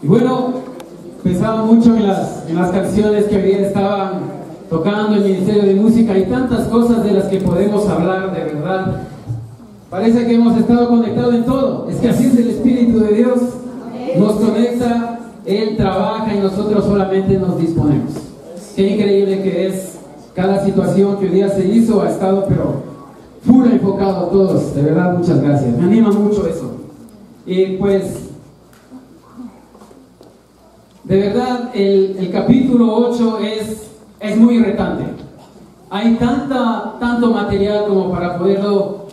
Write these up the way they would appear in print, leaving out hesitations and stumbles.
Y bueno, pensaba mucho en las canciones que hoy día estaban tocando el Ministerio de Música y tantas cosas de las que podemos hablar, de verdad. Parece que hemos estado conectados en todo. Es que así es el Espíritu de Dios. Nos conecta, Él trabaja y nosotros solamente nos disponemos. Qué increíble que es. Cada situación que hoy día se hizo ha estado, pero full enfocado a todos. De verdad, muchas gracias. Me anima mucho eso. Y pues, de verdad, el capítulo 8 es muy retante. Hay tanto material como para poderlo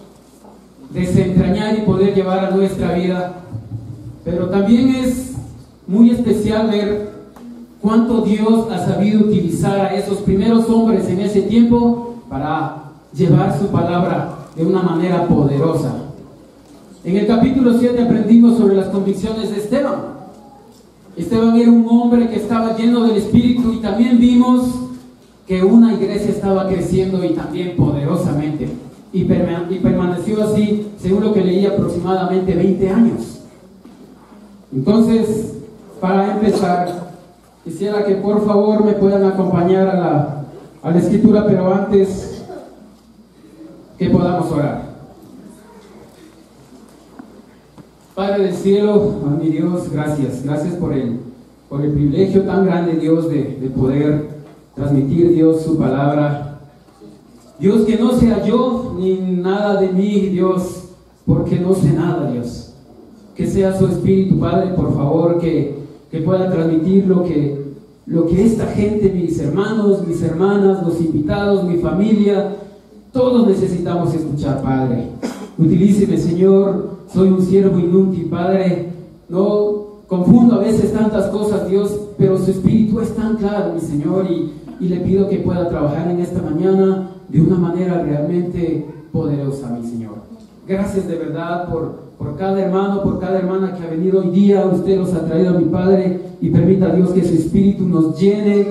desentrañar y poder llevar a nuestra vida. Pero también es muy especial ver cuánto Dios ha sabido utilizar a esos primeros hombres en ese tiempo para llevar su palabra de una manera poderosa. En el capítulo 7 aprendimos sobre las convicciones de Esteban. Esteban era un hombre que estaba lleno del Espíritu y también vimos que una iglesia estaba creciendo y también poderosamente. Y permaneció así, según lo que leí, aproximadamente 20 años. Entonces, para empezar, quisiera que por favor me puedan acompañar a la escritura, pero antes que podamos orar. Padre del cielo, a mi Dios, gracias por el privilegio tan grande, Dios, de poder transmitir, Dios, su palabra. Dios, que no sea yo ni nada de mí, Dios, porque no sé nada, Dios. Que sea su Espíritu, Padre, por favor, que pueda transmitir lo que esta gente, mis hermanos, mis hermanas, los invitados, mi familia, todos necesitamos escuchar, Padre. Utilíceme, Señor. Soy un siervo inútil, Padre. No confundo a veces tantas cosas, Dios, pero su Espíritu es tan claro, mi Señor, y le pido que pueda trabajar en esta mañana de una manera realmente poderosa, mi Señor. Gracias de verdad por cada hermano, por cada hermana que ha venido hoy día. Usted los ha traído a mi Padre, y permita, Dios, que su Espíritu nos llene,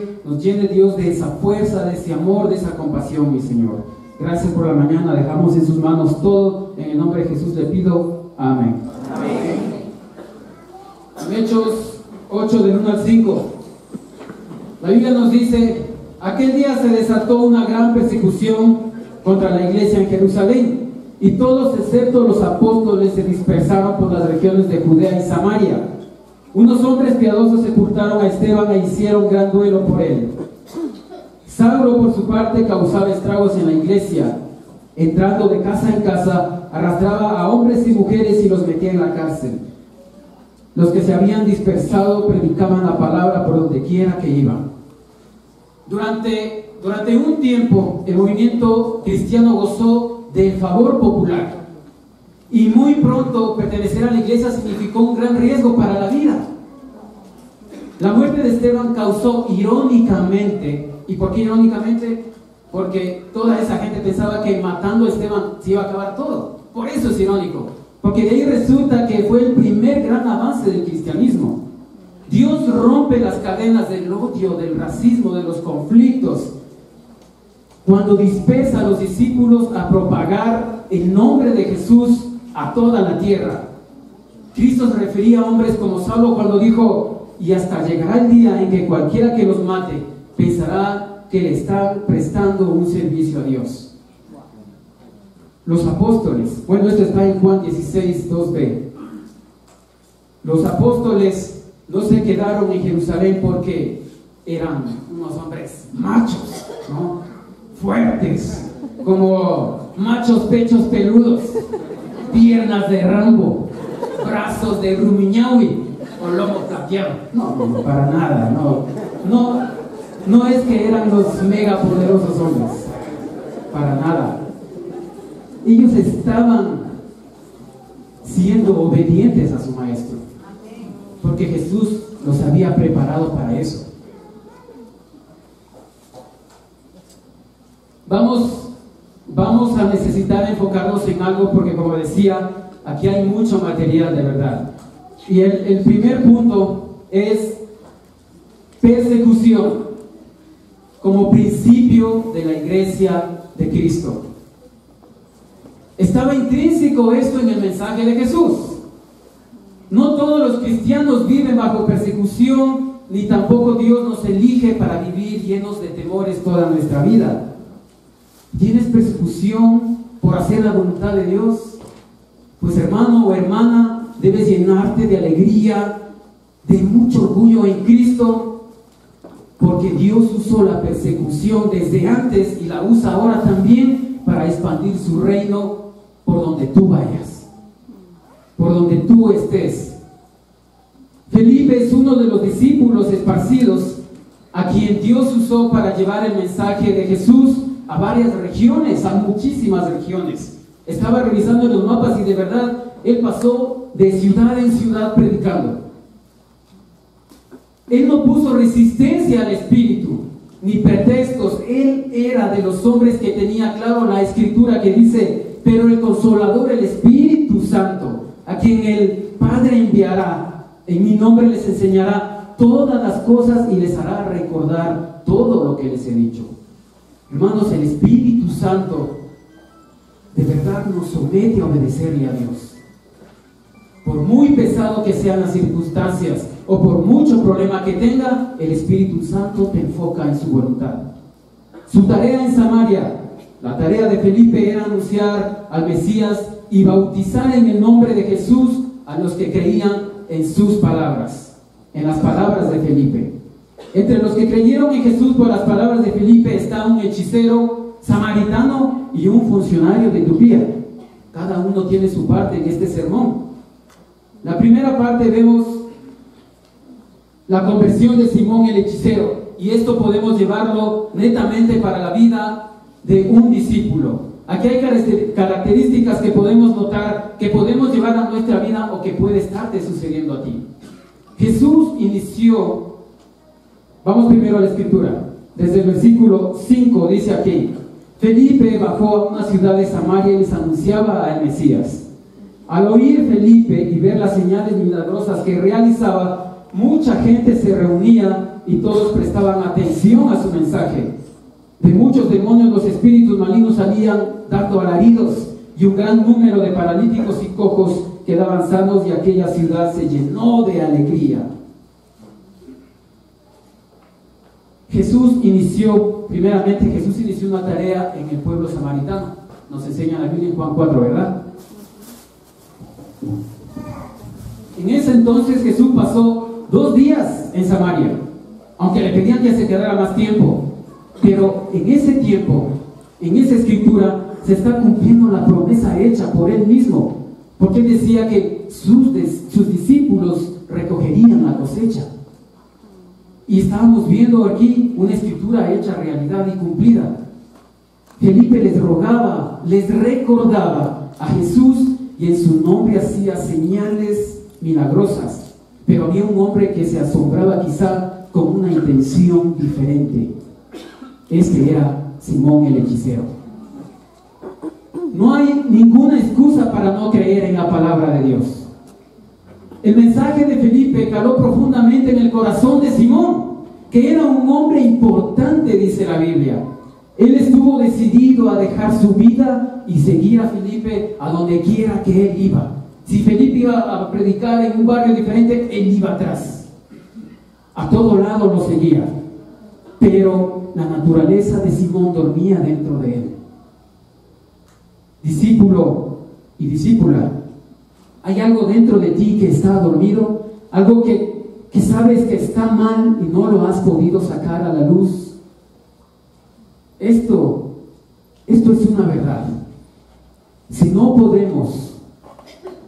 Dios, de esa fuerza, de ese amor, de esa compasión, mi Señor. Gracias por la mañana. Dejamos en sus manos todo. En el nombre de Jesús le pido. Amén. Amén. Hechos 8 del 1 al 5. La Biblia nos dice: aquel día se desató una gran persecución contra la iglesia en Jerusalén, y todos excepto los apóstoles se dispersaron por las regiones de Judea y Samaria. Unos hombres piadosos sepultaron a Esteban e hicieron gran duelo por él. Saulo, por su parte, causaba estragos en la iglesia. Entrando de casa en casa, arrastraba a hombres y mujeres y los metía en la cárcel. Los que se habían dispersado predicaban la palabra por donde quiera que iban. Durante un tiempo, el movimiento cristiano gozó del favor popular. Y muy pronto pertenecer a la iglesia significó un gran riesgo para la vida. La muerte de Esteban causó irónicamente, ¿y por qué irónicamente? Porque toda esa gente pensaba que matando a Esteban se iba a acabar todo. Por eso es irónico. Porque de ahí resulta que fue el primer gran avance del cristianismo. Dios rompe las cadenas del odio, del racismo, de los conflictos, cuando dispersa a los discípulos a propagar el nombre de Jesús a toda la tierra. Cristo se refería a hombres como Saulo cuando dijo: y hasta llegará el día en que cualquiera que los mate pensará que le están prestando un servicio a Dios. Los apóstoles, bueno, esto está en Juan 16, 2b. Los apóstoles no se quedaron en Jerusalén porque eran unos hombres machos, ¿no? Fuertes, como machos pechos peludos, piernas de Rambo, brazos de Rumiñahui o lomo plateado. No, para nada, no es que eran los mega poderosos hombres, para nada. Ellos estaban siendo obedientes a su maestro, porque Jesús los había preparado para eso. Vamos a necesitar enfocarnos en algo, porque como decía, aquí hay mucho material de verdad. Y el primer punto es persecución como principio de la iglesia de Cristo. Estaba intrínseco esto en el mensaje de Jesús. No todos los cristianos viven bajo persecución, ni tampoco Dios nos elige para vivir llenos de temores toda nuestra vida. ¿Tienes persecución por hacer la voluntad de Dios? Pues hermano o hermana, debes llenarte de alegría, de mucho orgullo en Cristo, porque Dios usó la persecución desde antes y la usa ahora también para expandir su reino por donde tú vayas, por donde tú estés. Felipe es uno de los discípulos esparcidos a quien Dios usó para llevar el mensaje de Jesús a varias regiones, a muchísimas regiones. Estaba revisando los mapas y de verdad él pasó de ciudad en ciudad predicando. Él no puso resistencia al Espíritu, ni pretextos. Él era de los hombres que tenía claro la Escritura que dice: pero el Consolador, el Espíritu Santo, a quien el Padre enviará, en mi nombre les enseñará todas las cosas y les hará recordar todo lo que les he dicho. Hermanos, el Espíritu Santo de verdad nos somete a obedecerle a Dios. Por muy pesado que sean las circunstancias o por mucho problema que tenga, el Espíritu Santo te enfoca en su voluntad. Su tarea en Samaria, la tarea de Felipe, era anunciar al Mesías y bautizar en el nombre de Jesús a los que creían en sus palabras, en las palabras de Felipe. Entre los que creyeron en Jesús por las palabras de Felipe está un hechicero samaritano y un funcionario de Etiopía. Cada uno tiene su parte en este sermón. La primera parte vemos la conversión de Simón el hechicero, y esto podemos llevarlo netamente para la vida de un discípulo. Aquí hay características que podemos notar, que podemos llevar a nuestra vida o que puede estarte sucediendo a ti. Jesús inició, vamos primero a la Escritura, desde el versículo 5 dice aquí: Felipe bajó a una ciudad de Samaria y les anunciaba al Mesías. Al oír Felipe y ver las señales milagrosas que realizaba, mucha gente se reunía y todos prestaban atención a su mensaje. De muchos demonios los espíritus malignos salían dando alaridos, y un gran número de paralíticos y cojos quedaban sanos, y aquella ciudad se llenó de alegría. Jesús inició una tarea en el pueblo samaritano. Nos enseña la Biblia en Juan 4, ¿verdad? En ese entonces Jesús pasó 2 días en Samaria, aunque le pedían que se quedara más tiempo. Pero en ese tiempo, en esa escritura, se está cumpliendo la promesa hecha por él mismo, porque él decía que sus discípulos recogerían la cosecha. Y estábamos viendo aquí una escritura hecha realidad y cumplida. Felipe les rogaba, les recordaba a Jesús, y en su nombre hacía señales milagrosas. Pero había un hombre que se asombraba quizá con una intención diferente. Este era Simón el hechicero. No hay ninguna excusa para no creer en la palabra de Dios. El mensaje de Felipe caló profundamente en el corazón de Simón, que era un hombre importante, dice la Biblia. Él estuvo decidido a dejar su vida y seguir a Felipe a donde quiera que él iba. Si Felipe iba a predicar en un barrio diferente, él iba atrás. A todo lado lo seguía. Pero la naturaleza de Simón dormía dentro de él. Discípulo y discípula, ¿hay algo dentro de ti que está dormido? Algo que sabes que está mal y no lo has podido sacar a la luz. Esto es una verdad. Si no podemos,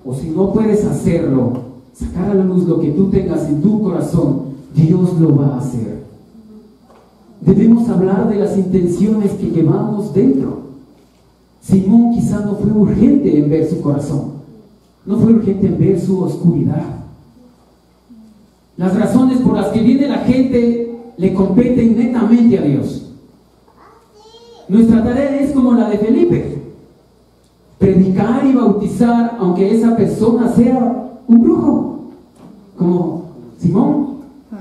o si no puedes hacerlo, sacar a la luz lo que tú tengas en tu corazón, Dios lo va a hacer. Debemos hablar de las intenciones que llevamos dentro. Simón quizá no fue urgente en ver su corazón, no fue urgente en ver su oscuridad. Las razones por las que viene la gente le competen netamente a Dios. Nuestra tarea es como la de Felipe: predicar y bautizar aunque esa persona sea un brujo, como Simón,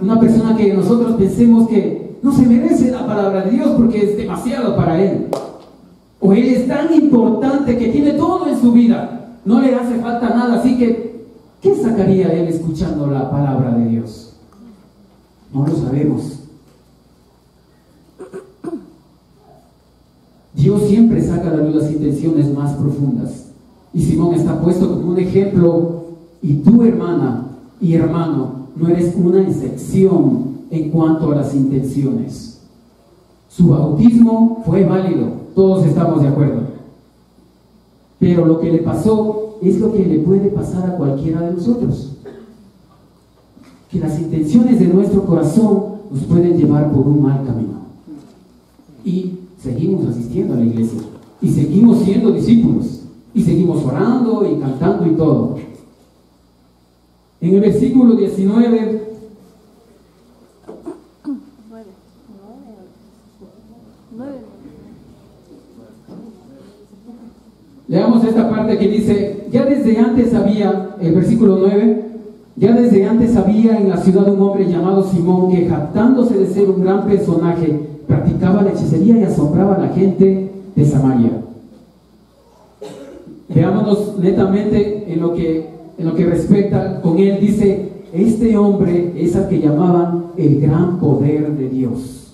una persona que nosotros pensemos que no se merece la palabra de Dios porque es demasiado para él, o él es tan importante que tiene todo en su vida, no le hace falta nada, así que ¿Qué sacaría él escuchando la palabra de Dios? No lo sabemos. Dios siempre saca a la luz las intenciones más profundas. Y Simón está puesto como un ejemplo, y tú, hermana y hermano, no eres una excepción en cuanto a las intenciones. Su bautismo fue válido, todos estamos de acuerdo. Pero lo que le pasó es lo que le puede pasar a cualquiera de nosotros. Que las intenciones de nuestro corazón nos pueden llevar por un mal camino. Y seguimos asistiendo a la iglesia. Y seguimos siendo discípulos. Y seguimos orando y cantando y todo. En el versículo 19... Leamos esta parte que dice, ya desde antes había, el versículo 9, ya desde antes había en la ciudad un hombre llamado Simón que, jactándose de ser un gran personaje, practicaba la hechicería y asombraba a la gente de Samaria. Veámonos netamente en lo que respecta con él. Dice, este hombre es al que llamaban el gran poder de Dios.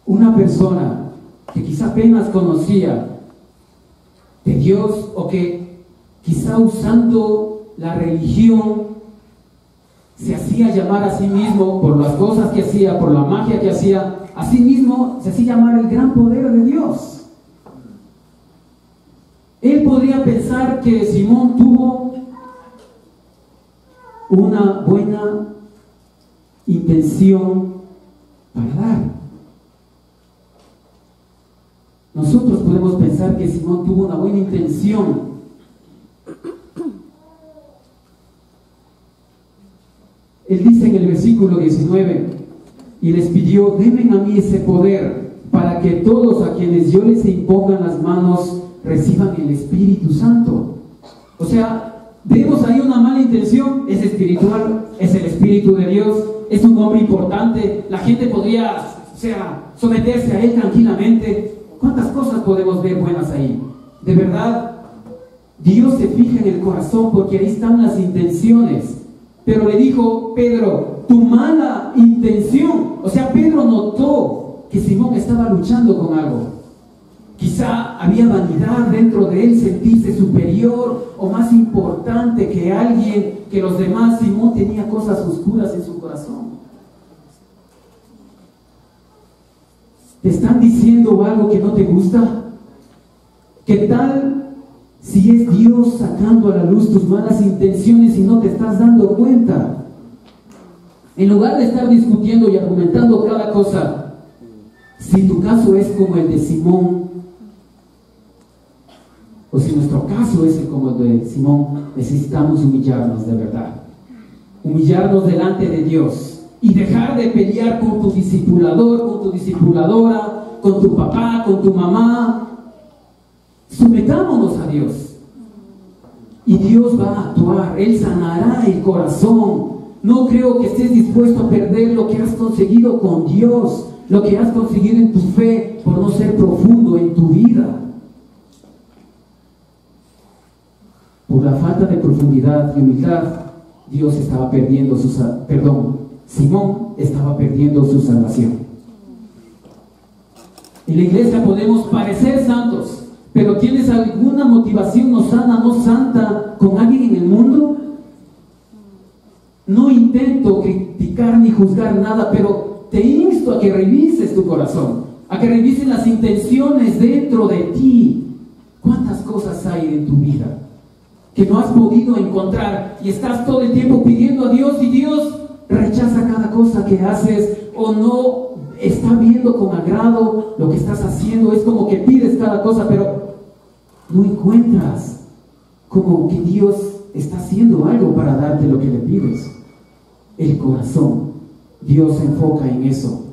Una persona que quizá apenas conocía de Dios, o que quizá usando la religión se hacía llamar a sí mismo por las cosas que hacía, por la magia que hacía, a sí mismo se hacía llamar el gran poder de Dios. Él podría pensar que Simón tuvo una buena intención para dar. Nosotros podemos pensar que Simón tuvo una buena intención. Él dice en el versículo 19, y les pidió, denme a mí ese poder para que todos a quienes yo les impongan las manos reciban el Espíritu Santo. O sea, vemos ahí una mala intención. Es espiritual, es el Espíritu de Dios, es un hombre importante, la gente podría, someterse a él tranquilamente. ¿Cuántas cosas podemos ver buenas ahí? De verdad, Dios se fija en el corazón porque ahí están las intenciones. Pero le dijo, Pedro, tu mala intención. O sea, Pedro notó que Simón estaba luchando con algo. Quizá había vanidad dentro de él, sentirse superior o más importante que alguien, que los demás. Simón tenía cosas oscuras en su corazón. ¿Te están diciendo algo que no te gusta? ¿Qué tal si es Dios sacando a la luz tus malas intenciones y no te estás dando cuenta? En lugar de estar discutiendo y argumentando cada cosa, si tu caso es como el de Simón, o si nuestro caso es como el de Simón, necesitamos humillarnos de verdad. Humillarnos delante de Dios. Y dejar de pelear con tu discipulador, con tu discipuladora, con tu papá, con tu mamá. Sometámonos a Dios. Y Dios va a actuar. Él sanará el corazón. No creo que estés dispuesto a perder lo que has conseguido con Dios, lo que has conseguido en tu fe, por no ser profundo en tu vida. Por la falta de profundidad y humildad, Dios estaba perdiendo Simón estaba perdiendo su salvación. En la iglesia podemos parecer santos, pero ¿tienes alguna motivación no sana, no santa con alguien en el mundo? No intento criticar ni juzgar nada, pero te insto a que revises tu corazón, a que revises las intenciones dentro de ti. ¿Cuántas cosas hay en tu vida que no has podido encontrar y estás todo el tiempo pidiendo a Dios y Dios rechaza cada cosa que haces o no está viendo con agrado lo que estás haciendo? Es como que pides cada cosa, pero no encuentras como que Dios está haciendo algo para darte lo que le pides. El corazón, Dios se enfoca en eso.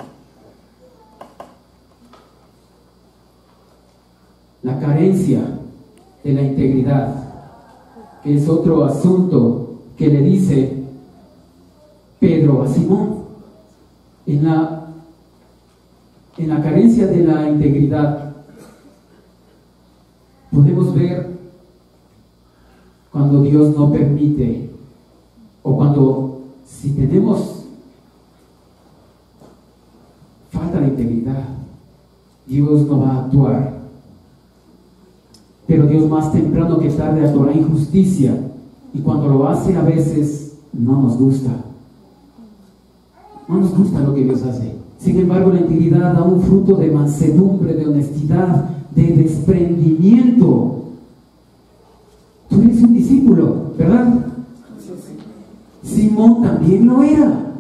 La carencia de la integridad, que es otro asunto que le dice Pedro a Simón. En la carencia de la integridad podemos ver cuando Dios no permite, o cuando si tenemos falta de integridad, Dios no va a actuar. Pero Dios más temprano que tarde actuará en justicia, y cuando lo hace a veces no nos gusta. No nos gusta lo que Dios hace. Sin embargo, la integridad da un fruto de mansedumbre, de honestidad, de desprendimiento. Tú eres un discípulo, ¿verdad? Simón también lo era,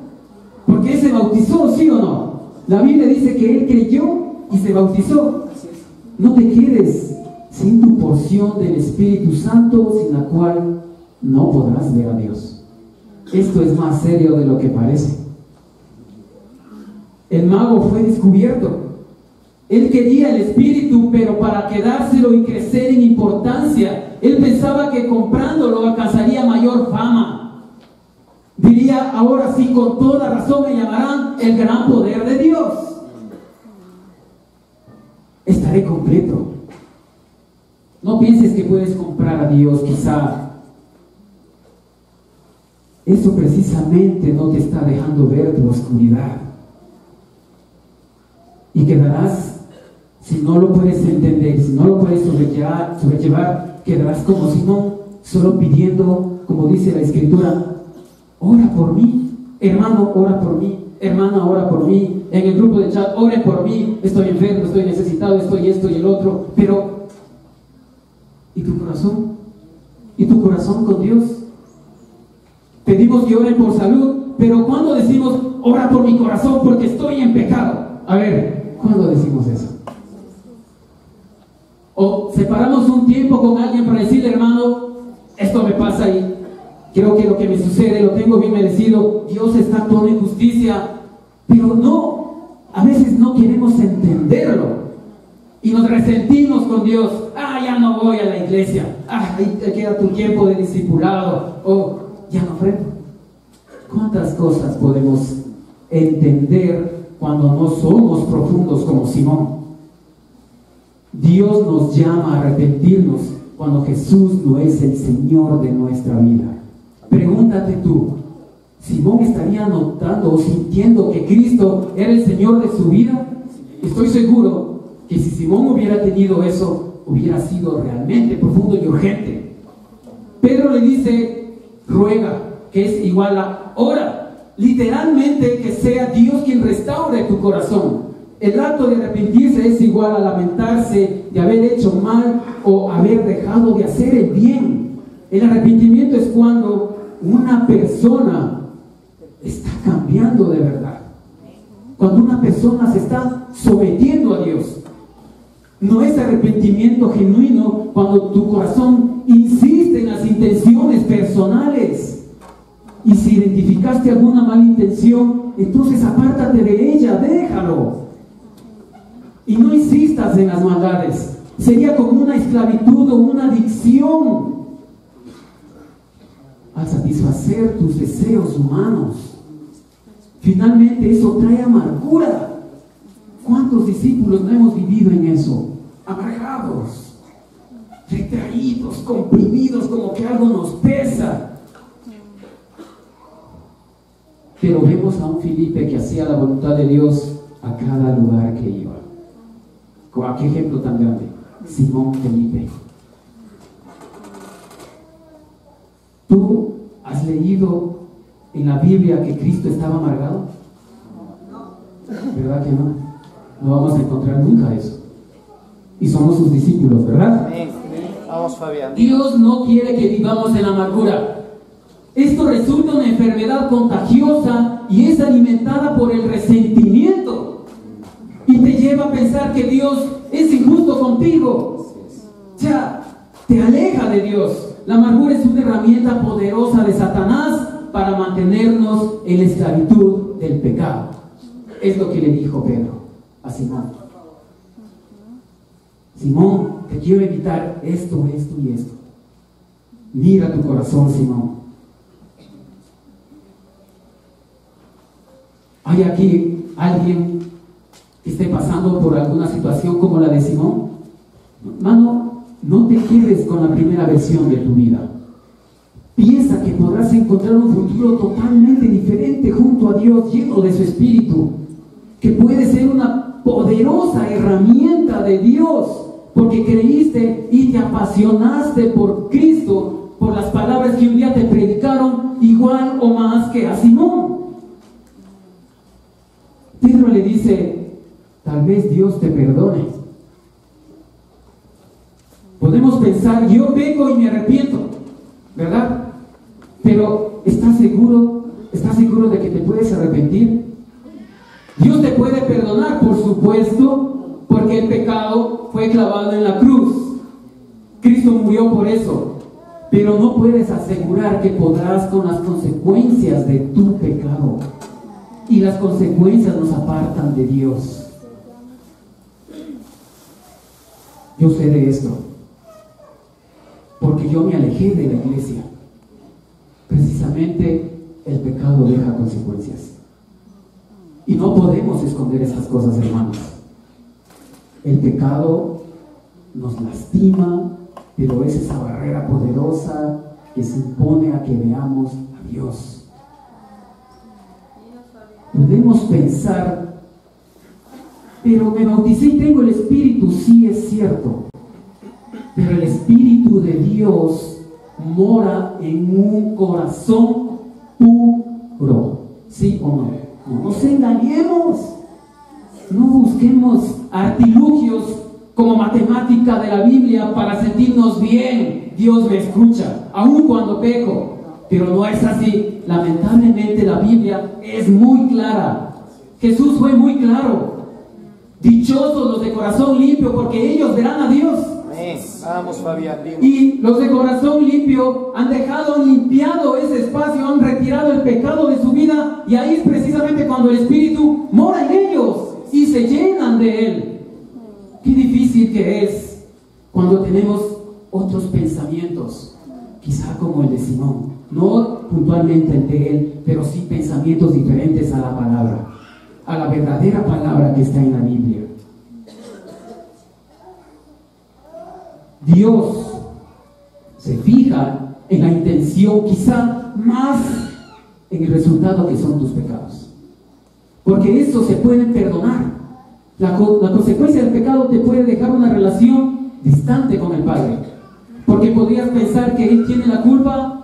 porque él se bautizó, ¿sí o no? La Biblia dice que él creyó y se bautizó. No te quedes sin tu porción del Espíritu Santo, sin la cual no podrás ver a Dios. Esto es más serio de lo que parece. El mago fue descubierto. Él quería el Espíritu, pero para quedárselo y crecer en importancia, él pensaba que comprándolo alcanzaría mayor fama. Diría, ahora sí, con toda razón me llamarán el gran poder de Dios. Estaré completo. No pienses que puedes comprar a Dios, quizá. Eso precisamente no te está dejando ver tu oscuridad. Y quedarás, si no lo puedes entender, si no lo puedes sobrellevar, quedarás como Simón, solo pidiendo, como dice la Escritura, ora por mí, hermano, ora por mí, hermana, ora por mí, en el grupo de chat, oren por mí, estoy enfermo, estoy necesitado, estoy esto y el otro, pero ¿y tu corazón? ¿Y tu corazón con Dios? Pedimos que oren por salud, pero ¿cuándo decimos, ora por mi corazón porque estoy en pecado? A ver, ¿cuándo decimos eso? O separamos un tiempo con alguien para decirle, hermano, esto me pasa y creo que lo que me sucede lo tengo bien merecido, Dios está actuando en justicia, pero no, a veces no queremos entenderlo y nos resentimos con Dios. Ya no voy a la iglesia, ahí te queda tu tiempo de discipulado, o ya no ofrendo. ¿Cuántas cosas podemos entender cuando no somos profundos como Simón? Dios nos llama a arrepentirnos cuando Jesús no es el Señor de nuestra vida. Pregúntate tú, ¿Simón estaría notando o sintiendo que Cristo era el Señor de su vida? Estoy seguro que si Simón hubiera tenido eso, hubiera sido realmente profundo y urgente. Pedro le dice, ruega, que es igual a ora. Literalmente, que sea Dios quien restaure tu corazón. El acto de arrepentirse es igual a lamentarse de haber hecho mal o haber dejado de hacer el bien. El arrepentimiento es cuando una persona está cambiando de verdad, cuando una persona se está sometiendo a Dios. No es arrepentimiento genuino cuando tu corazón insiste en las intenciones personales. Y si identificaste alguna mala intención, entonces apártate de ella, déjalo. Y no insistas en las maldades. Sería como una esclavitud o una adicción al satisfacer tus deseos humanos. Finalmente eso trae amargura. ¿Cuántos discípulos no hemos vivido en eso? Amargados, retraídos, comprimidos, como que algo nos pesa. Pero vemos a un Felipe que hacía la voluntad de Dios a cada lugar que iba. ¿Qué ejemplo tan grande? Simón Felipe. ¿Tú has leído en la Biblia que Cristo estaba amargado? ¿Verdad que no? No vamos a encontrar nunca eso. Y somos sus discípulos, ¿verdad? Vamos, Fabián. Dios no quiere que vivamos en amargura. Esto resulta una enfermedad contagiosa y es alimentada por el resentimiento. Y te lleva a pensar que Dios es injusto contigo. O sea, te aleja de Dios. La amargura es una herramienta poderosa de Satanás para mantenernos en la esclavitud del pecado. Es lo que le dijo Pedro a Simón. Simón, te quiero evitar esto, esto y esto. Mira tu corazón, Simón. ¿Hay aquí alguien que esté pasando por alguna situación como la de Simón? Hermano, no te quedes con la primera versión de tu vida. piensa que podrás encontrar un futuro totalmente diferente junto a Dios, lleno de su Espíritu, que puede ser una poderosa herramienta de Dios, porque creíste y te apasionaste por Cristo, por las palabras que un día te predicaron, igual o más que a Simón. Pedro le dice, tal vez Dios te perdone. Podemos pensar, yo peco y me arrepiento, ¿verdad? Pero ¿estás seguro de que te puedes arrepentir? Dios te puede perdonar, por supuesto, porque el pecado fue clavado en la cruz. Cristo murió por eso. Pero no puedes asegurar que podrás con las consecuencias de tu pecado. Y las consecuencias nos apartan de Dios. Yo sé de esto, porque yo me alejé de la iglesia. Precisamente el pecado deja consecuencias. Y no podemos esconder estas cosas, hermanos. El pecado nos lastima, pero es esa barrera poderosa que se impone a que veamos a Dios. Podemos pensar, pero me bauticé y tengo el Espíritu. Sí, es cierto, pero el Espíritu de Dios mora en un corazón puro. ¿Sí o no? No nos engañemos. No busquemos artilugios como matemática de la Biblia para sentirnos bien. Dios me escucha, aun cuando peco. Pero no es así. Lamentablemente la Biblia es muy clara. Jesús fue muy claro. Dichosos los de corazón limpio, porque ellos verán a Dios. Vamos, Fabián. Y los de corazón limpio han limpiado ese espacio, han retirado el pecado de su vida, y ahí es precisamente cuando el Espíritu mora en ellos y se llenan de Él. Qué difícil que es cuando tenemos otros pensamientos, quizá como el de Simón, no puntualmente el de él, pero sí pensamientos diferentes a la palabra, a la verdadera palabra que está en la Biblia. Dios se fija en la intención, quizá más en el resultado que son tus pecados, porque eso se puede perdonar. La consecuencia del pecado te puede dejar una relación distante con el Padre, porque podrías pensar que Él tiene la culpa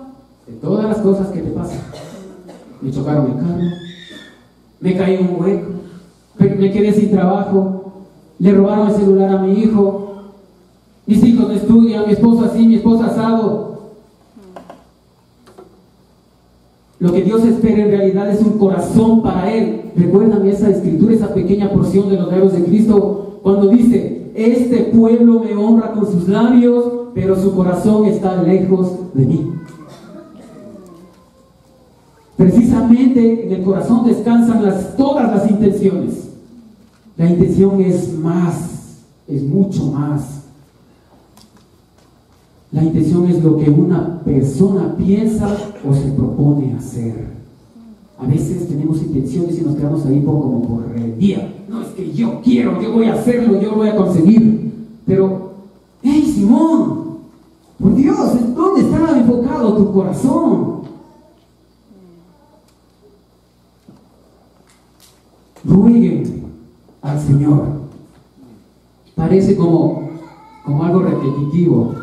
de todas las cosas que te pasan. Me chocaron el carro, me caí en un hueco, me quedé sin trabajo, le robaron el celular a mi hijo, mis hijos no estudian, mi esposo así, mi esposa asado. Lo que Dios espera en realidad es un corazón para Él. ¿Recuerdan esa escritura, esa pequeña porción de los labios de Cristo, cuando dice: este pueblo me honra con sus labios, pero su corazón está lejos de mí? Precisamente en el corazón descansan todas las intenciones. La intención es más, es mucho más. La intención es lo que una persona piensa o se propone hacer. A veces tenemos intenciones y nos quedamos ahí como por el día. No, es que yo quiero, yo voy a hacerlo, yo lo voy a conseguir. Pero, hey Simón, por Dios, ¿dónde está enfocado tu corazón? Rueguen al Señor. Parece como algo repetitivo.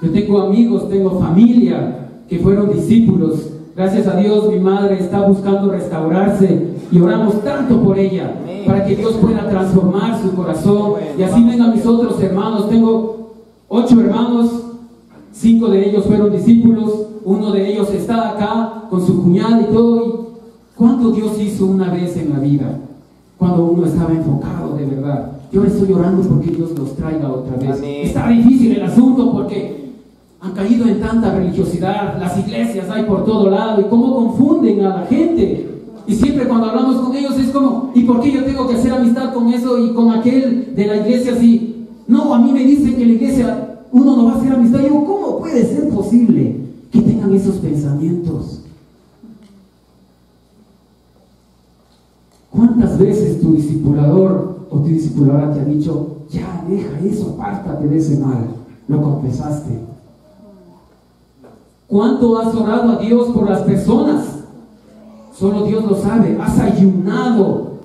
Yo tengo amigos, tengo familia que fueron discípulos. Gracias a Dios mi madre está buscando restaurarse y oramos tanto por ella, para que Dios pueda transformar su corazón. Y así vengan mis otros hermanos. Tengo 8 hermanos, 5 de ellos fueron discípulos, uno de ellos está acá con su cuñada y todo. ¿Y cuánto Dios hizo una vez en la vida? Cuando uno estaba enfocado de verdad. Yo estoy orando porque Dios los traiga otra vez. Amén. Está difícil el asunto porque han caído en tanta religiosidad, las iglesias hay por todo lado, y cómo confunden a la gente. Y siempre cuando hablamos con ellos es como: ¿y por qué yo tengo que hacer amistad con eso y con aquel de la iglesia así? No, a mí me dicen que en la iglesia uno no va a hacer amistad. Y yo, ¿cómo puede ser posible que tengan esos pensamientos? ¿Cuántas veces tu discipulador o tu discipuladora te ha dicho: ya, deja eso, apártate de ese mal? Lo confesaste. ¿Cuánto has orado a Dios por las personas? Solo Dios lo sabe. Has ayunado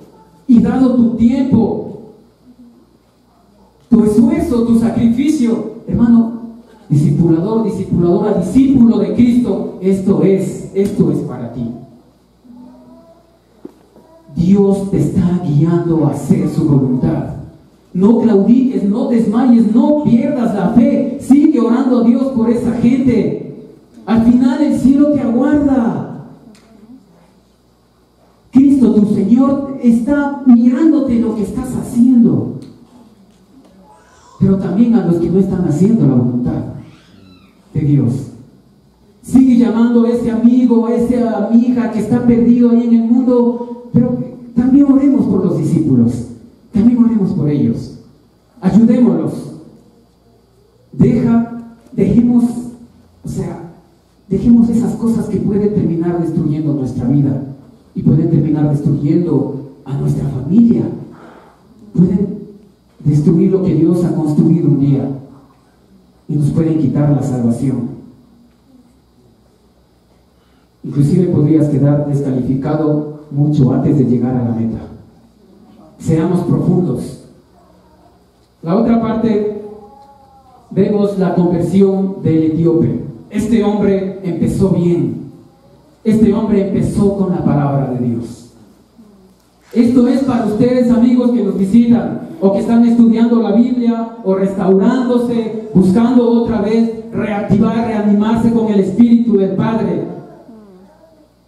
y dado tu tiempo, tu esfuerzo, tu sacrificio. Hermano, discipulador, discipuladora, discípulo de Cristo, esto es para ti. Dios te está guiando a hacer su voluntad. No claudiques, no desmayes, no pierdas la fe. Sigue orando a Dios por esa gente. Al final el cielo te aguarda. Cristo, tu Señor, está mirándote lo que estás haciendo. Pero también a los que no están haciendo la voluntad de Dios. Sigue llamando a ese amigo, a esa amiga que está perdido ahí en el mundo. Pero también oremos por los discípulos. También oremos por ellos. Ayudémoslos. Dejemos esas cosas que pueden terminar destruyendo nuestra vida y pueden terminar destruyendo a nuestra familia. Pueden destruir lo que Dios ha construido un día y nos pueden quitar la salvación. Inclusive podrías quedar descalificado mucho antes de llegar a la meta. Seamos profundos. La otra parte, vemos la conversión del etíope. Este hombre empezó bien. Este hombre empezó con la palabra de Dios. Esto es para ustedes, amigos que nos visitan o que están estudiando la Biblia o restaurándose, buscando otra vez reactivar, reanimarse con el Espíritu del Padre.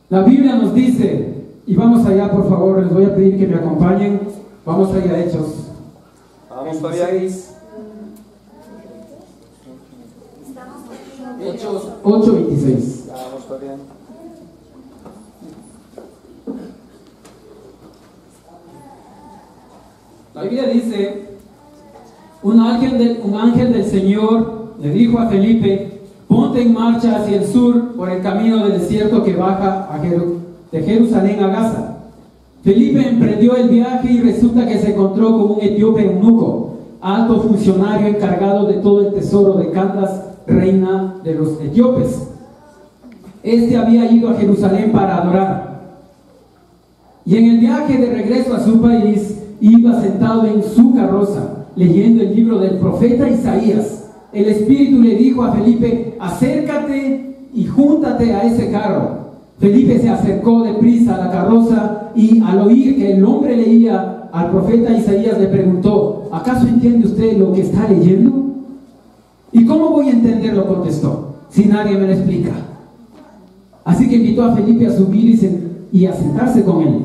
La Biblia nos dice, y vamos allá por favor, les voy a pedir que me acompañen. Vamos allá a Hechos. Vamos, Fabián. Hechos 8:26. Vamos, Fabián. La Biblia dice, un ángel del Señor le dijo a Felipe, ponte en marcha hacia el sur por el camino del desierto que baja de Jerusalén a Gaza. Felipe emprendió el viaje y resulta que se encontró con un etíope eunuco, alto funcionario encargado de todo el tesoro de Candace, reina de los etíopes. Este había ido a Jerusalén para adorar. Y en el viaje de regreso a su país, iba sentado en su carroza, leyendo el libro del profeta Isaías. El Espíritu le dijo a Felipe, acércate y júntate a ese carro. Felipe se acercó deprisa a la carroza y al oír que el hombre leía al profeta Isaías le preguntó, ¿acaso entiende usted lo que está leyendo? ¿Y cómo voy a entenderlo?, contestó, si nadie me lo explica. Así que invitó a Felipe a subir y a sentarse con él.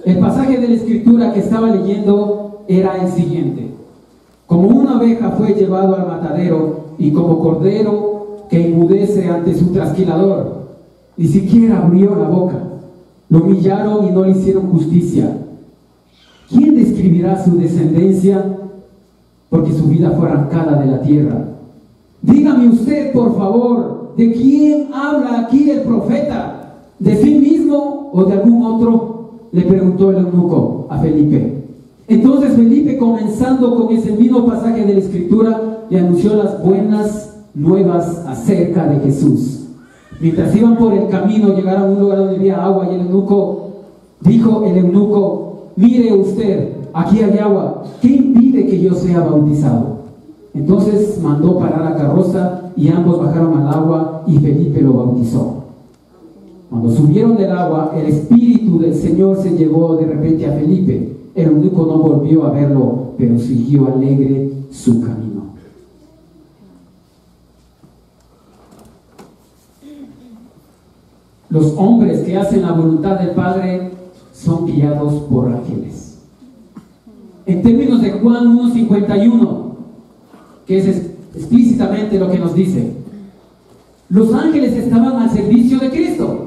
El pasaje de la escritura que estaba leyendo era el siguiente: como una oveja fue llevado al matadero y como cordero que enmudece ante su trasquilador, ni siquiera abrió la boca. Lo humillaron y no le hicieron justicia. ¿Quién describirá su descendencia? Porque su vida fue arrancada de la tierra. Dígame usted, por favor, ¿de quién habla aquí el profeta? ¿De sí mismo o de algún otro?, le preguntó el eunuco a Felipe. Entonces Felipe, comenzando con ese mismo pasaje de la escritura, le anunció las buenas nuevas acerca de Jesús. Mientras iban por el camino, llegaron a un lugar donde había agua y el eunuco dijo, mire usted, aquí hay agua, ¿qué impide que yo sea bautizado? Entonces mandó parar la carroza y ambos bajaron al agua y Felipe lo bautizó. Cuando subieron del agua, el Espíritu del Señor se llevó de repente a Felipe. El eunuco no volvió a verlo, pero siguió alegre su camino. Los hombres que hacen la voluntad del Padre son guiados por ángeles. En términos de Juan 1:51, que es explícitamente lo que nos dice, los ángeles estaban al servicio de Cristo.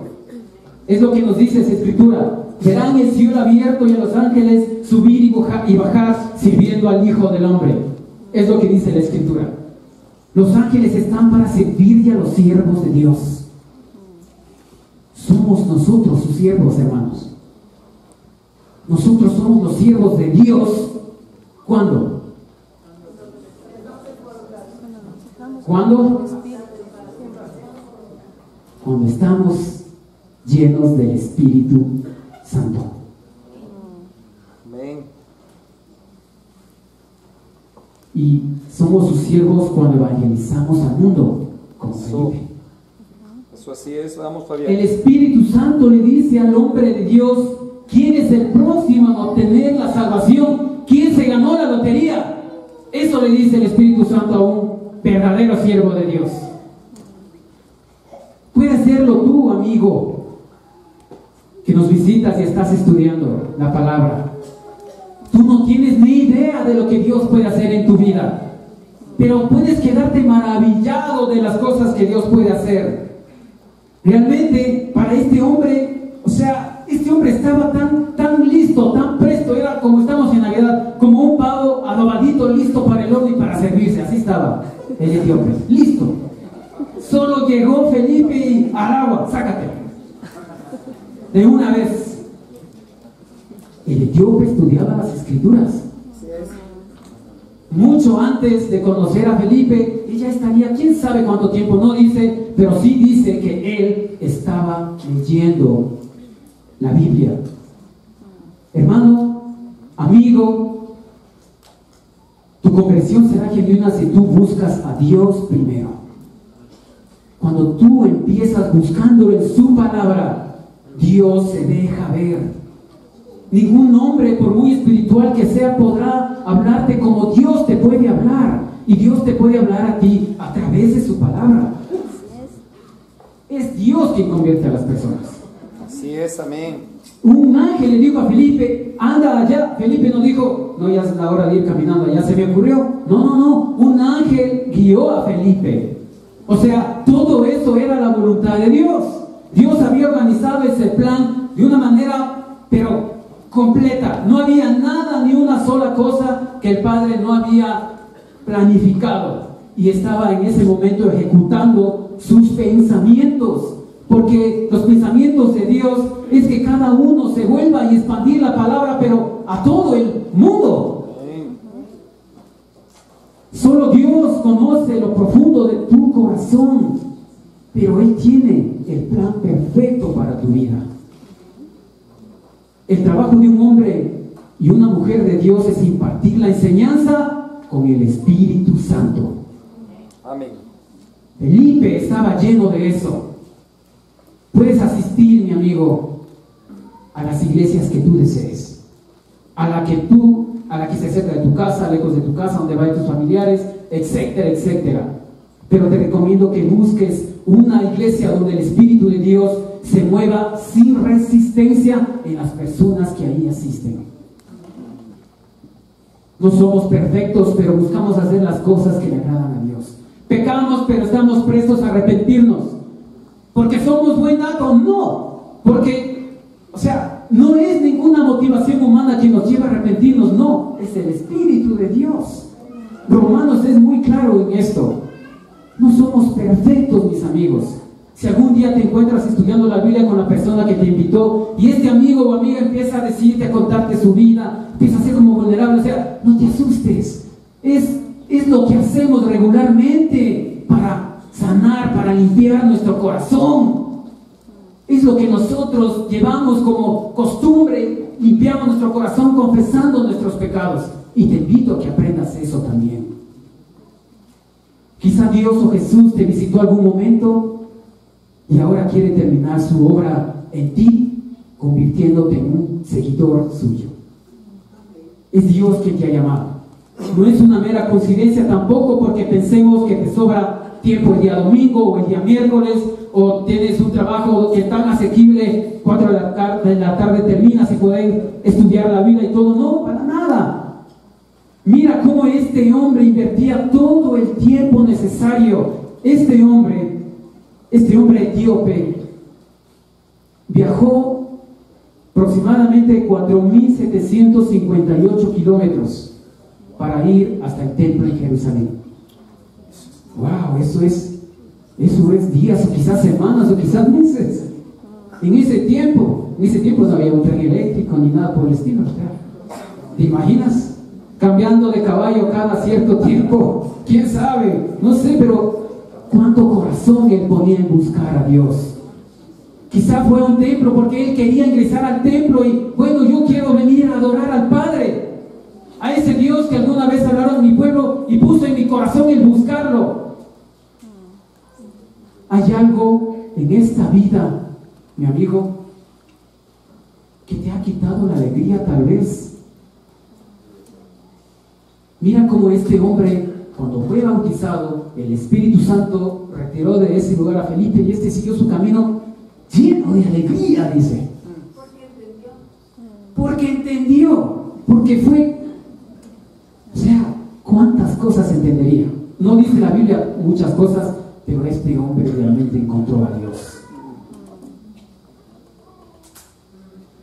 Es lo que nos dice esa escritura. Verán el cielo abierto y a los ángeles subir y bajar sirviendo al Hijo del Hombre. Es lo que dice la escritura. Los ángeles están para servirle a los siervos de Dios. Somos nosotros sus siervos, hermanos. Nosotros somos los siervos de Dios. ¿Cuándo? ¿Cuándo? cuando estamos llenos del Espíritu Santo. Amén. Y somos sus siervos cuando evangelizamos al mundo, como Felipe. Eso así es, vamos Fabián. El Espíritu Santo le dice al hombre de Dios quién es el próximo a obtener la salvación, quién se ganó la lotería. Eso le dice el Espíritu Santo a un verdadero siervo de Dios. Puedes serlo tú, amigo, que nos visitas y estás estudiando la palabra. Tú no tienes ni idea de lo que Dios puede hacer en tu vida, pero puedes quedarte maravillado de las cosas que Dios puede hacer. Realmente, para este hombre, o sea, este hombre estaba tan listo, tan presto, era como estamos en Navidad, como un pavo adobadito, listo para el horno y para servirse. Así estaba el etíope, listo. Solo llegó Felipe y al agua, sácate. De una vez. El etíope estudiaba las Escrituras. Mucho antes de conocer a Felipe, ella estaría, quién sabe cuánto tiempo, no dice, pero sí dice que él estaba leyendo la Biblia. Hermano, amigo, tu conversión será genuina si tú buscas a Dios primero. Cuando tú empiezas buscándolo en su palabra, Dios se deja ver. Ningún hombre, por muy espiritual que sea, podrá hablarte como Dios te puede hablar. Y Dios te puede hablar a ti a través de su palabra. Es Dios quien convierte a las personas. Así es, amén. Un ángel le dijo a Felipe, anda allá. Felipe no dijo, no, ya es la hora de ir caminando, ya se me ocurrió. No. Un ángel guió a Felipe. O sea, todo eso era la voluntad de Dios. Dios había organizado ese plan de una manera, pero completa. No había nada, ni una sola cosa que el Padre no había planificado. Y estaba en ese momento ejecutando sus pensamientos. Porque los pensamientos de Dios es que cada uno se vuelva a expandir la palabra, pero a todo el mundo. Solo Dios conoce lo profundo de tu corazón, pero Él tiene el plan perfecto para tu vida. El trabajo de un hombre y una mujer de Dios es impartir la enseñanza con el Espíritu Santo. Amén. Felipe estaba lleno de eso. Puedes asistir, mi amigo, a las iglesias que tú desees, a la que esté cerca de tu casa, lejos de tu casa, donde vayan tus familiares, etcétera, etcétera. Pero te recomiendo que busques una iglesia donde el Espíritu de Dios se mueva sin resistencia en las personas que ahí asisten. No somos perfectos, pero buscamos hacer las cosas que le agradan a Dios. Pecamos, pero estamos prestos a arrepentirnos. ¿Porque somos buen dato? No. Porque, o sea, no es ninguna motivación humana que nos lleva a arrepentirnos. No, es el Espíritu de Dios. Romanos es muy claro en esto. No somos perfectos, mis amigos. Si algún día te encuentras estudiando la Biblia con la persona que te invitó y este amigo o amiga empieza a decirte, a contarte su vida, empieza a ser como vulnerable, o sea, no te asustes. Es lo que hacemos regularmente para sanar, para limpiar nuestro corazón. Es lo que nosotros llevamos como costumbre, limpiamos nuestro corazón confesando nuestros pecados. Y te invito a que aprendas eso también. Quizá Dios o Jesús te visitó algún momento y ahora quiere terminar su obra en ti, convirtiéndote en un seguidor suyo. Es Dios quien te ha llamado. No es una mera coincidencia tampoco porque pensemos que te sobra tiempo el día domingo o el día miércoles, o tienes un trabajo que es tan asequible, 4 de la tarde terminas y puedes estudiar la Biblia y todo. No, para nada. Mira cómo este hombre invertía todo el tiempo necesario. Este hombre etíope viajó aproximadamente 4.758 kilómetros para ir hasta el templo en Jerusalén. Wow, eso es días o quizás semanas o quizás meses. En ese tiempo no había un tren eléctrico ni nada por el estilo. ¿Te imaginas? Cambiando de caballo cada cierto tiempo, quién sabe, no sé, pero cuánto corazón él ponía en buscar a Dios. Quizá fue a un templo porque él quería ingresar al templo y, bueno, yo quiero venir a adorar al Padre, a ese Dios que alguna vez hablaron mi pueblo y puso en mi corazón el buscarlo. Hay algo en esta vida, mi amigo, que te ha quitado la alegría tal vez. Mira cómo este hombre, cuando fue bautizado, el Espíritu Santo retiró de ese lugar a Felipe y este siguió su camino lleno de alegría, dice. Porque entendió, porque fue, o sea, ¿cuántas cosas entendería? No dice la Biblia muchas cosas, pero este hombre realmente encontró a Dios.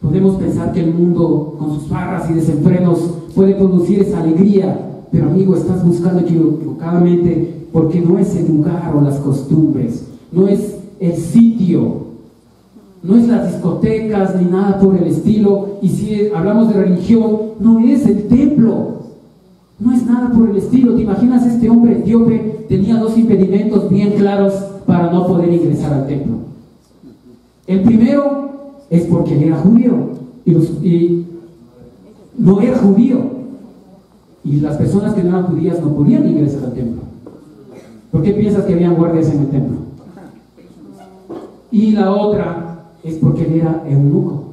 Podemos pensar que el mundo, con sus farras y desenfrenos, puede producir esa alegría, pero amigo, estás buscando equivocadamente, porque no es el lugar o las costumbres, no es el sitio, no es las discotecas ni nada por el estilo, y si hablamos de religión, no es el templo, no es nada por el estilo. ¿Te imaginas? Este hombre etíope tenía dos impedimentos bien claros para no poder ingresar al templo. El primero es porque él era judío y no era judío, y las personas que no eran judías no podían ingresar al templo. ¿Por qué piensas que habían guardias en el templo? Y la otra es porque él era eunuco.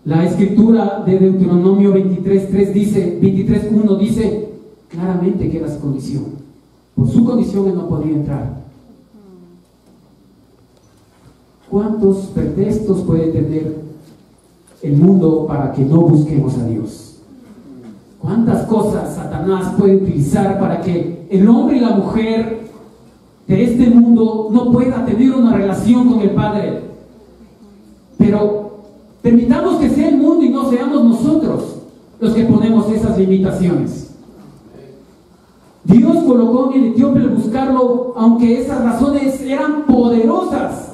La escritura de Deuteronomio 23:3 dice, 23:1 dice claramente que era su condición. Por su condición él no podía entrar. ¿Cuántos pretextos puede tener el mundo para que no busquemos a Dios? ¿Cuántas cosas Satanás puede utilizar para que el hombre y la mujer de este mundo no pueda tener una relación con el Padre? Pero permitamos que sea el mundo y no seamos nosotros los que ponemos esas limitaciones. Dios colocó en el etíope el buscarlo, aunque esas razones eran poderosas.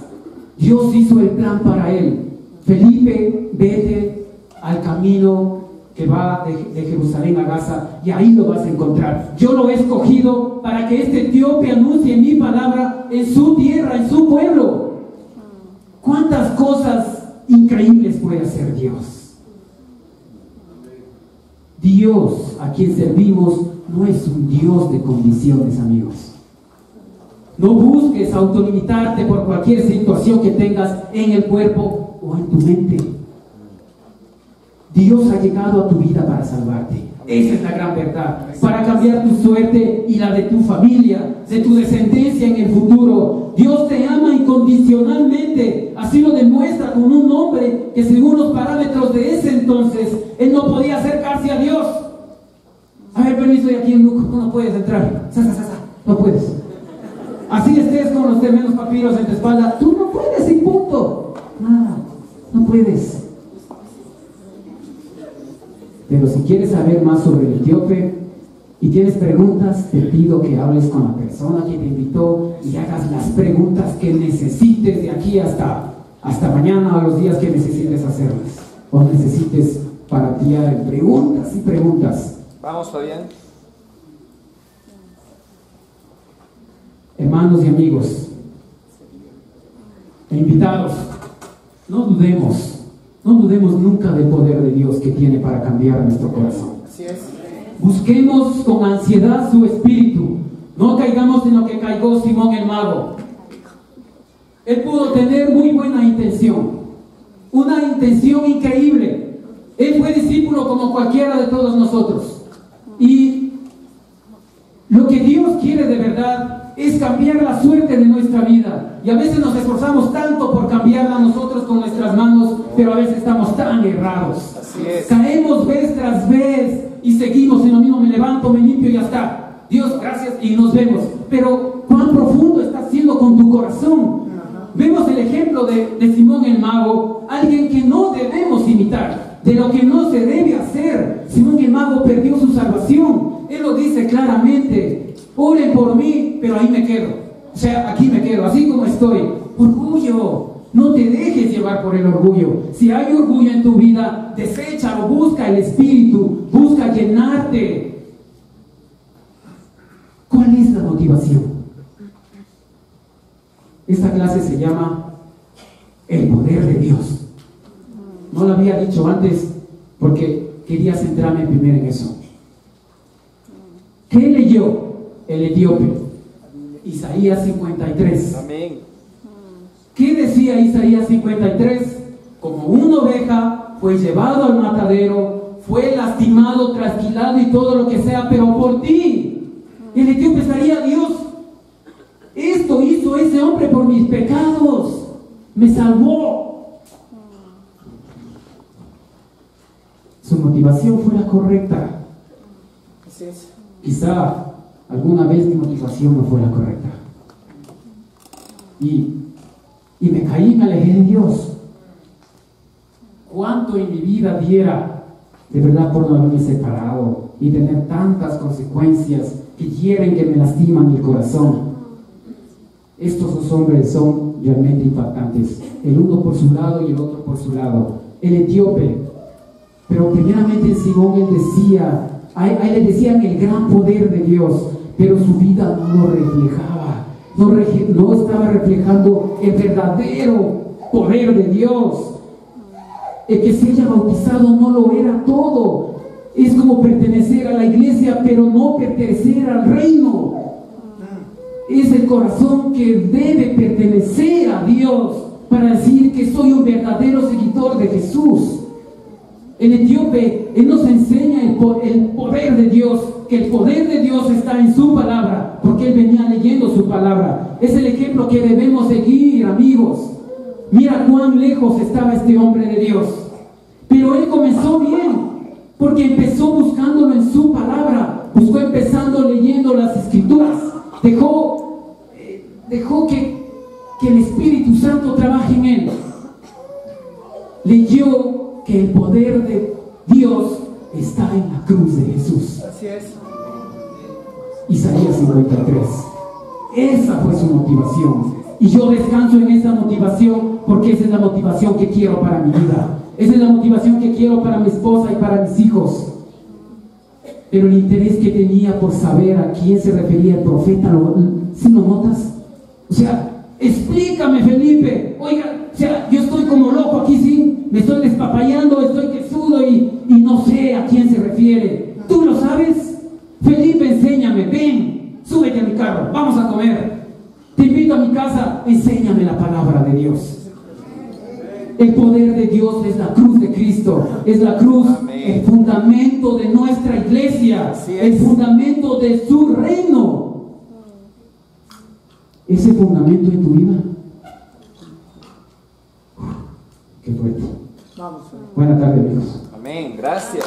Dios hizo el plan para él. Felipe, vete al camino que va de Jerusalén a Gaza y ahí lo vas a encontrar. Yo lo he escogido para que este etíope anuncie mi palabra en su tierra, en su pueblo. ¿Cuántas cosas increíbles puede hacer Dios? Dios a quien servimos no es un Dios de condiciones, amigos. No busques autolimitarte por cualquier situación que tengas en el cuerpo o en tu mente. Dios ha llegado a tu vida para salvarte. Esa es la gran verdad. Para cambiar tu suerte y la de tu familia, de tu descendencia en el futuro. Dios te ama incondicionalmente. Así lo demuestra con un hombre que, según los parámetros de ese entonces, él no podía acercarse a Dios. A ver, permiso, y aquí en Luco, tú no puedes entrar. No puedes. Así estés con los tremendos papiros en tu espalda, tú no puedes, y punto. Nada, no puedes. Pero si quieres saber más sobre el etíope y tienes preguntas, te pido que hables con la persona que te invitó y hagas las preguntas que necesites de aquí hasta mañana, o los días que necesites hacerlas, o necesites para tirar en preguntas y preguntas. Vamos, Fabián. Hermanos y amigos e invitados, no dudemos nunca del poder de Dios que tiene para cambiar nuestro corazón. Así es. Busquemos con ansiedad su espíritu. No caigamos en lo que caigó Simón el mago. Él pudo tener muy buena intención, una intención increíble. Él fue discípulo como cualquiera de todos nosotros. Y lo que Dios quiere de verdad es cambiar la suerte de nuestra vida. Y a veces nos esforzamos tanto por cambiarla nosotros con nuestras manos, pero a veces estamos tan errados. Así es. Caemos vez tras vez y seguimos en lo mismo. Me levanto, me limpio y ya está. Dios, gracias, y nos vemos. Pero ¿cuán profundo estás siendo con tu corazón? Vemos el ejemplo de Simón el mago, alguien que no debemos imitar, de lo que no se debe hacer. Simón el mago perdió su salvación. Él lo dice claramente: oren por mí, pero ahí me quedo. O sea, aquí me quedo, así como estoy. Orgullo. No te dejes llevar por el orgullo. Si hay orgullo en tu vida, deséchalo, busca el Espíritu, busca llenarte. ¿Cuál es la motivación? Esta clase se llama poder de Dios. No lo había dicho antes porque quería centrarme primero en eso. ¿Qué leyó el etíope? Isaías 53. Amén. ¿Qué decía Isaías 53? Como una oveja fue llevado al matadero, fue lastimado, trasquilado y todo lo que sea, pero por ti. El etíope estaría: Dios, esto hizo ese hombre por mis pecados, me salvó. Su motivación fue la correcta. Quizá alguna vez mi motivación no fue la correcta. Y me caí y me alejé de Dios. ¿Cuánto en mi vida diera de verdad por no haberme separado y tener tantas consecuencias que hieren, que me lastiman el corazón? Estos dos hombres son realmente impactantes, el uno por su lado y el otro por su lado. El etíope, pero primeramente en Simón él decía, a él le decían el gran poder de Dios, pero su vida no lo reflejaba, no estaba reflejando el verdadero poder de Dios. El que se haya bautizado no lo era todo. Es como pertenecer a la iglesia, pero no pertenecer al reino. Es el corazón que debe pertenecer a Dios para decir que soy un verdadero seguidor de Jesús. El etíope, él nos enseña el poder de Dios, que el poder de Dios está en su palabra, porque él venía leyendo su palabra. Es el ejemplo que debemos seguir, amigos. Mira cuán lejos estaba este hombre de Dios, pero él comenzó bien, porque empezó buscándolo en su palabra, buscó empezando leyendo las escrituras, dejó que el Espíritu Santo trabaje en él. Leyó que el poder de Dios está en la cruz de Jesús. Así es. Isaías 53. Esa fue su motivación. Y yo descanso en esa motivación porque esa es la motivación que quiero para mi vida. Esa es la motivación que quiero para mi esposa y para mis hijos. Pero el interés que tenía por saber a quién se refería el profeta, ¿sí lo notas? O sea, explícame, Felipe. Oiga, o sea, yo estoy como loco aquí, ¿sí? Me estoy despapayando, estoy que sudo y no sé a quién se refiere. ¿Tú lo sabes? Felipe, enséñame, ven, súbete a mi carro, vamos a comer. Te invito a mi casa, enséñame la palabra de Dios. El poder de Dios es la cruz de Cristo, es la cruz, el fundamento de nuestra iglesia, el fundamento de su reino. Ese fundamento en tu vida. Qué fuerte. Buenas tardes, amigos. Amén, gracias.